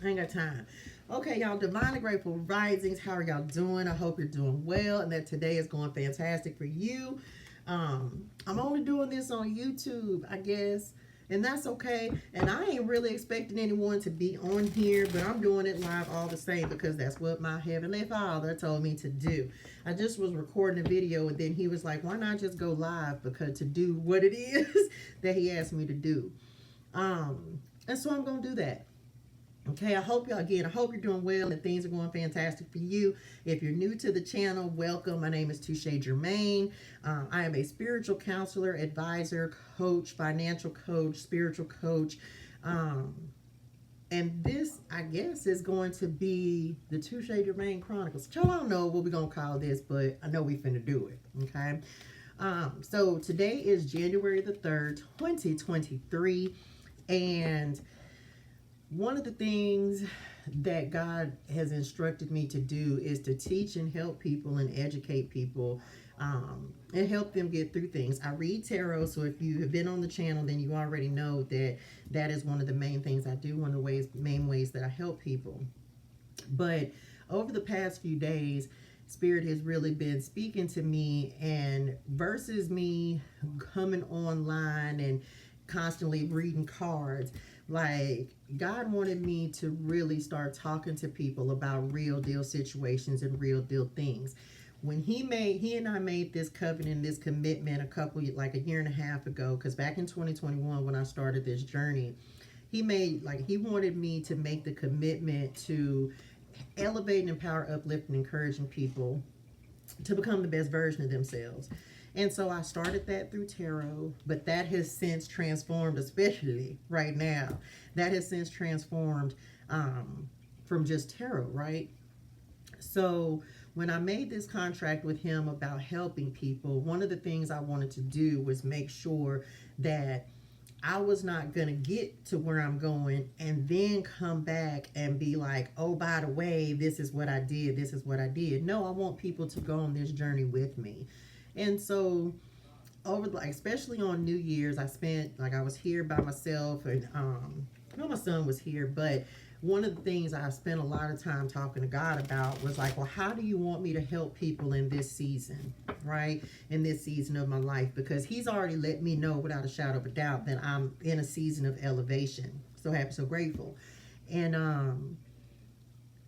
I ain't got time. Okay, y'all, divinely grateful risings. How are y'all doing? I hope you're doing well and that today is going fantastic for you. I'm only doing this on YouTube, I guess, and that's okay. And I ain't really expecting anyone to be on here, but I'm doing it live all the same because that's what my Heavenly Father told me to do. I just was recording a video and then he was like, why not just go live because to do what it is that he asked me to do. And so I'm going to do that. Okay, I hope y'all again. I hope you're doing well and things are going fantastic for you. If you're new to the channel, welcome. My name is ToShae Germaine. I am a spiritual counselor, advisor, coach, financial coach, spiritual coach. And this, I guess, is going to be the ToShae Germaine Chronicles. Y'all don't know what we're going to call this, but I know we finna do it. Okay. So today is January the 3rd, 2023. And one of the things that God has instructed me to do is to teach and help people and educate people and help them get through things. I read tarot, so if you have been on the channel, then you already know that that is one of the main things I do, one of the main ways that I help people. But over the past few days, Spirit has really been speaking to me, and versus me coming online and constantly reading cards, like God wanted me to really start talking to people about real deal situations and real deal things. When he and I made this covenant, this commitment like a year and a half ago, because back in 2021 when I started this journey, he wanted me to make the commitment to elevate and empower, uplift, and encouraging people to become the best version of themselves. And so I started that through tarot, but that has since transformed, especially right now, that has since transformed from just tarot, right? So when I made this contract with him about helping people, one of the things I wanted to do was make sure that I was not going to get to where I'm going and then come back and be like, oh, by the way, this is what I did. This is what I did. No, I want people to go on this journey with me. And so especially on New Year's, I was here by myself, and my son was here, but one of the things I spent a lot of time talking to God about was like, well, how do you want me to help people in this season, right? In this season of my life, because he's already let me know without a shadow of a doubt that I'm in a season of elevation. So happy, so grateful. And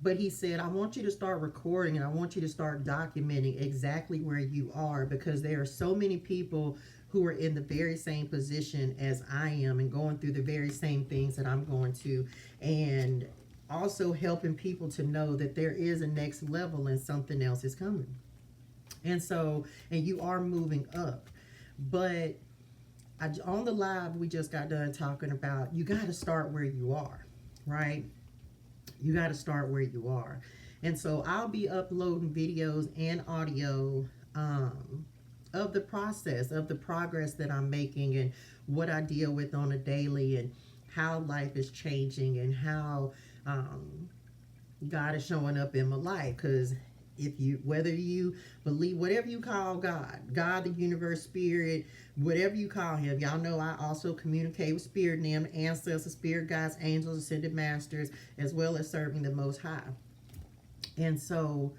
but he said, I want you to start recording and I want you to start documenting exactly where you are, because there are so many people who are in the very same position as I am and going through the very same things that I'm going to, and also helping people to know that there is a next level and something else is coming. And you are moving up. But on the live, we just got done talking about you got to start where you are, right? You got to start where you are. And so I'll be uploading videos and audio of the process, of the progress that I'm making and what I deal with on a daily, and how life is changing, and how God is showing up in my life. Because whether you believe, whatever you call God, the universe, spirit, whatever you call him, y'all know I also communicate with spirit and them, ancestors, spirit guides, angels, ascended masters, as well as serving the Most High. And so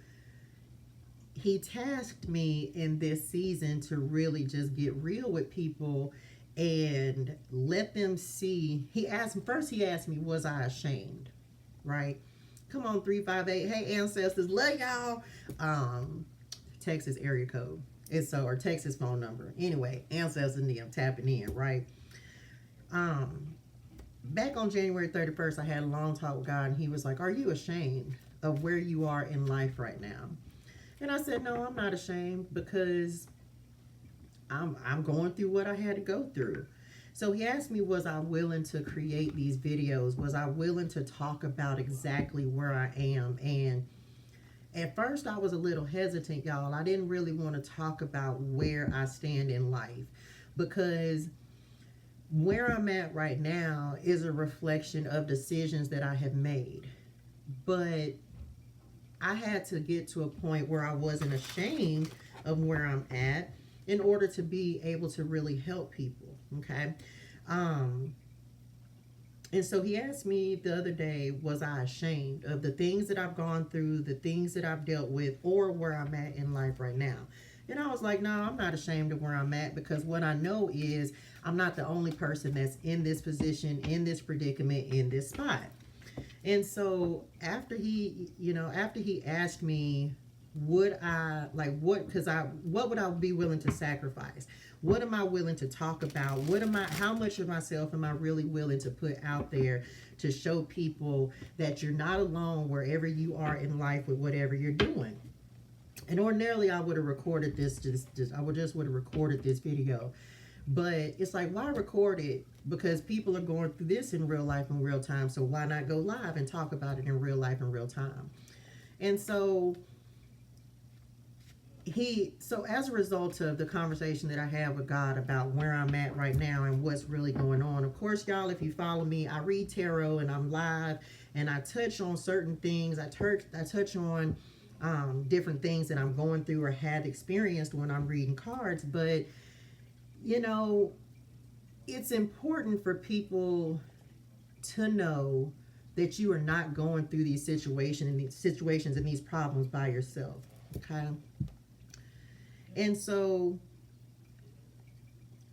he tasked me in this season to really just get real with people and let them see. He asked me, was I ashamed? Right? Come on, 358. Hey, ancestors, love y'all. Texas area code. Or Texas phone number. Anyway, ancestors and them tapping in, right? Back on January 31st, I had a long talk with God, and he was like, are you ashamed of where you are in life right now? And I said, no, I'm not ashamed, because I'm going through what I had to go through. So he asked me, was I willing to create these videos? Was I willing to talk about exactly where I am? And at first I was a little hesitant, y'all. I didn't really want to talk about where I stand in life, because where I'm at right now is a reflection of decisions that I have made. But I had to get to a point where I wasn't ashamed of where I'm at in order to be able to really help people. Okay. And so he asked me the other day, was I ashamed of the things that I've gone through, the things that I've dealt with, or where I'm at in life right now? And I was like, no, I'm not ashamed of where I'm at, because what I know is I'm not the only person that's in this position, in this predicament, in this spot. And so after he asked me, would I like what would I be willing to sacrifice? What am I willing to talk about? How much of myself am I really willing to put out there to show people that you're not alone wherever you are in life with whatever you're doing? And ordinarily I would have recorded this, I would have recorded this video. But it's like, why record it? Because people are going through this in real life in real time. So why not go live and talk about it in real life in real time? And so as a result of the conversation that I have with God about where I'm at right now and what's really going on, of course, y'all, if you follow me, I read tarot and I'm live and I touch on certain things. I touch on different things that I'm going through or have experienced when I'm reading cards. But, you know, it's important for people to know that you are not going through these situations and these problems by yourself. Okay. And so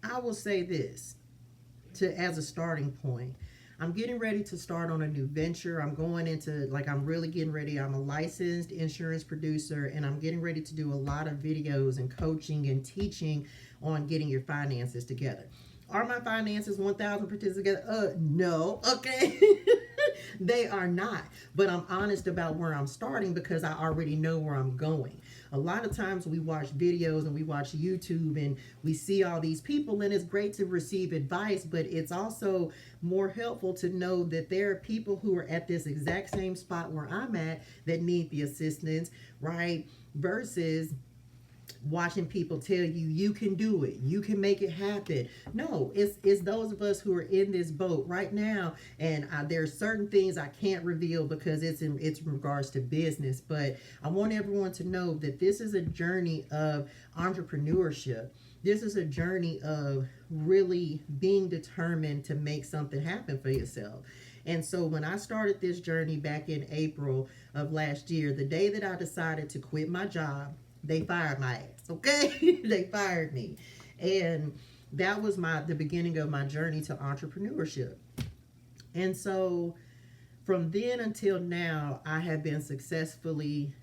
I will say this as a starting point. I'm getting ready to start on a new venture. I'm going into, I'm really getting ready. I'm a licensed insurance producer, and I'm getting ready to do a lot of videos and coaching and teaching on getting your finances together. Are my finances 1,000% together? No. Okay. They are not. But I'm honest about where I'm starting because I already know where I'm going. A lot of times we watch videos and we watch YouTube and we see all these people, and it's great to receive advice, but it's also more helpful to know that there are people who are at this exact same spot where I'm at that need the assistance, right? Versus watching people tell you, you can do it, you can make it happen. No, it's those of us who are in this boat right now, and there's certain things I can't reveal because it's in regards to business, but I want everyone to know that this is a journey of entrepreneurship. This is a journey of really being determined to make something happen for yourself. And so when I started this journey back in April of last year, the day that I decided to quit my job, they fired my ass, okay? They fired me. And that was the beginning of my journey to entrepreneurship. And so from then until now, I have been successfully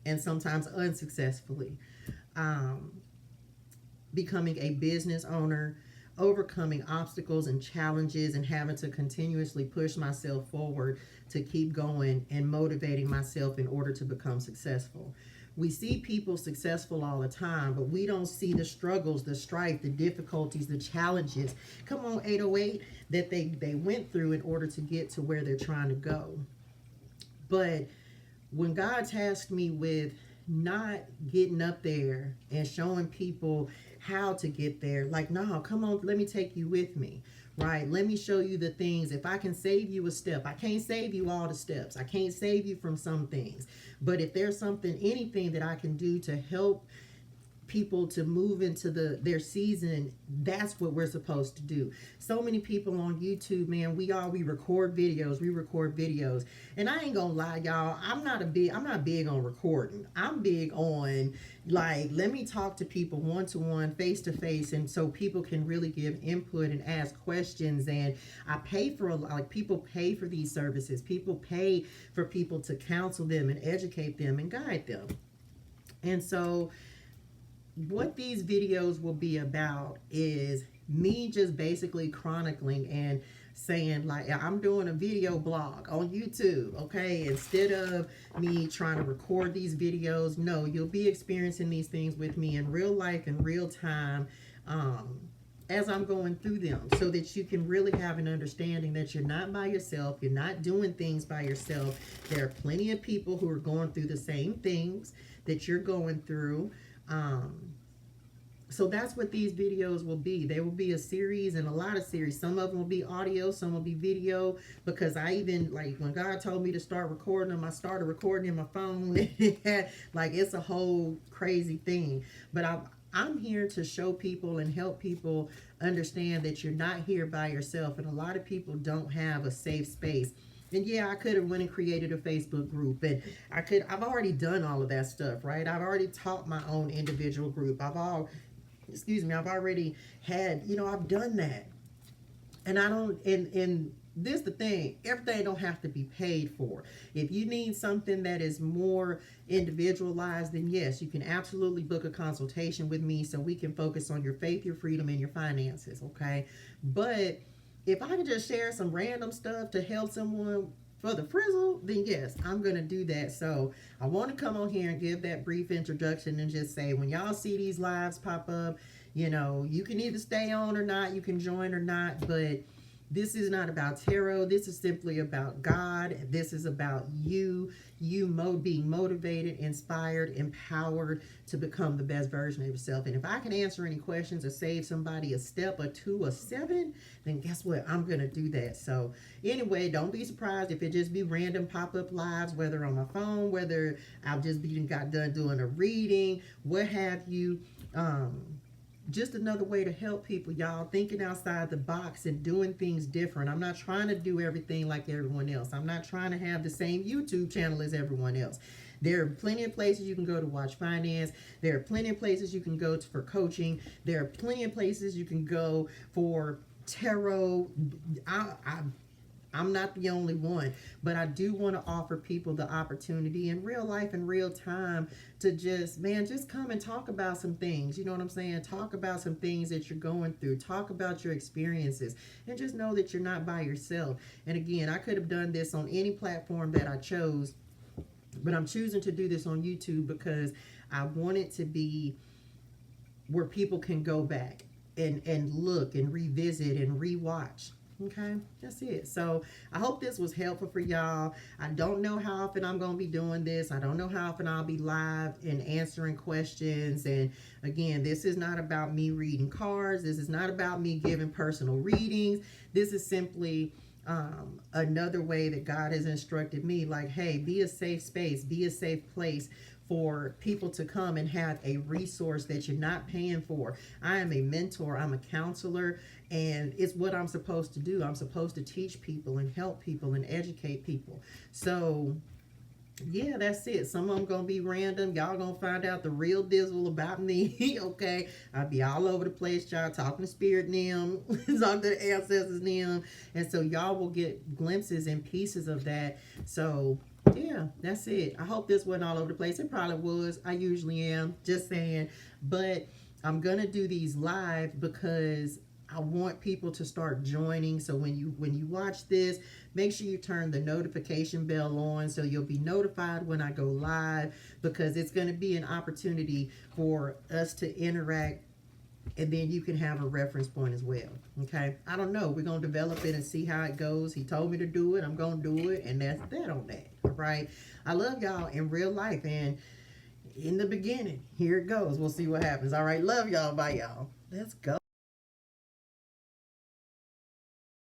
and sometimes unsuccessfully becoming a business owner, overcoming obstacles and challenges, and having to continuously push myself forward to keep going and motivating myself in order to become successful. We see people successful all the time, but we don't see the struggles, the strife, the difficulties, the challenges. Come on, 808, that they went through in order to get to where they're trying to go. But when God tasked me with not getting up there and showing people how to get there, no, come on, let me take you with me. Right? Let me show you the things. If I can save you a step, I can't save you all the steps. I can't save you from some things. But if there's anything that I can do to help people to move into their season, that's what we're supposed to do. So many people on YouTube, man, we record videos, and I ain't gonna lie, y'all, I'm not big on recording. I'm big on let me talk to people one-to-one, face-to-face, and so people can really give input and ask questions. And I pay for people pay for these services. People pay for people to counsel them and educate them and guide them. And so what these videos will be about is me just basically chronicling and saying, I'm doing a video blog on YouTube, okay? Instead of me trying to record these videos, no, you'll be experiencing these things with me in real life, in real time, as I'm going through them, so that you can really have an understanding that you're not by yourself, you're not doing things by yourself. There are plenty of people who are going through the same things that you're going through. So that's what these videos will be. They will be a series, and a lot of series. Some of them will be audio, some will be video, because I even, when God told me to start recording them, I started recording in my phone. It's a whole crazy thing. But I'm here to show people and help people understand that you're not here by yourself. And a lot of people don't have a safe space. And yeah, I could have went and created a Facebook group, and I've already done all of that stuff, right? I've already taught my own individual group. I've already had, I've done that. And I don't, and this the thing, everything don't have to be paid for. If you need something that is more individualized, then yes, you can absolutely book a consultation with me so we can focus on your faith, your freedom, and your finances, okay? But if I can just share some random stuff to help someone for the frizzle, then yes, I'm going to do that. So I want to come on here and give that brief introduction and just say, when y'all see these lives pop up, you can either stay on or not, you can join or not, but this is not about tarot. This is simply about God. This is about you being motivated, inspired, empowered to become the best version of yourself. And if I can answer any questions or save somebody a step or two or seven, then guess what? I'm going to do that. So anyway, don't be surprised if it just be random pop-up lives, whether on my phone, whether I've just got done doing a reading, what have you. Just another way to help people, y'all, thinking outside the box and doing things different. I'm not trying to do everything like everyone else. I'm not trying to have the same YouTube channel as everyone else. There are plenty of places you can go to watch finance. There are plenty of places you can go for coaching. There are plenty of places you can go for tarot. I'm not the only one, but I do want to offer people the opportunity in real life and real time to just come and talk about some things. You know what I'm saying? Talk about some things that you're going through. Talk about your experiences and just know that you're not by yourself. And again, I could have done this on any platform that I chose, but I'm choosing to do this on YouTube because I want it to be where people can go back and look and revisit and rewatch. Okay, that's it. So I hope this was helpful for y'all. I don't know how often I'm going to be doing this. I don't know how often I'll be live and answering questions. And again, this is not about me reading cards. This is not about me giving personal readings. This is simply another way that God has instructed me, like, hey, be a safe space, be a safe place for people to come and have a resource that you're not paying for. I am a mentor, I'm a counselor, and it's what I'm supposed to do. I'm supposed to teach people and help people and educate people. So yeah, that's it. Some of them gonna be random. Y'all gonna find out the real Dazzle about me. Okay, I'll be all over the place, y'all, talking to spirit them, talking to the ancestors them, and so y'all will get glimpses and pieces of that. So yeah, that's it. I hope this wasn't all over the place. It probably was. I usually am, just saying. But I'm gonna do these live because I want people to start joining. So when you watch this, make sure you turn the notification bell on so you'll be notified when I go live, because it's going to be an opportunity for us to interact, and then you can have a reference point as well. Okay, I don't know, we're going to develop it and see how it goes. He told me to do it, I'm going to do it, and that's that on that. All right, I love y'all in real life, and in the beginning, here it goes. We'll see what happens. All right, love y'all. Bye, y'all. Let's go.